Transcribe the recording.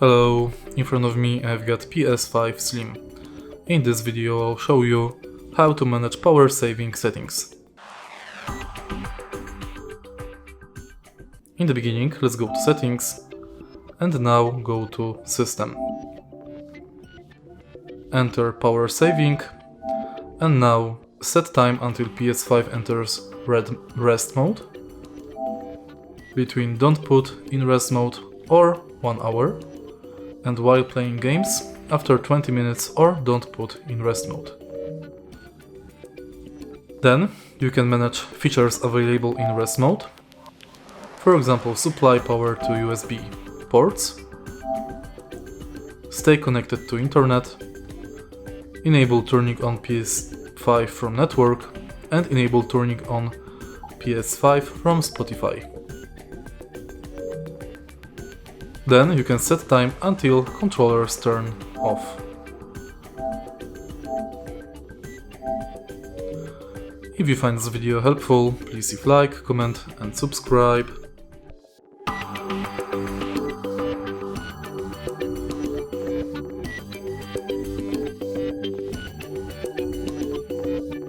Hello, in front of me I've got PS5 Slim. In this video I'll show you how to manage power saving settings. In the beginning, let's go to settings and now go to system. Enter power saving and now set time until PS5 enters rest mode, between don't put in rest mode or 1 hour, and while playing games after 20 minutes or don't put in rest mode. Then you can manage features available in rest mode. For example, supply power to USB ports, stay connected to internet, enable turning on PS5 from network, and enable turning on PS5 from Spotify. Then you can set time until controllers turn off. If you find this video helpful, please leave like, comment and subscribe.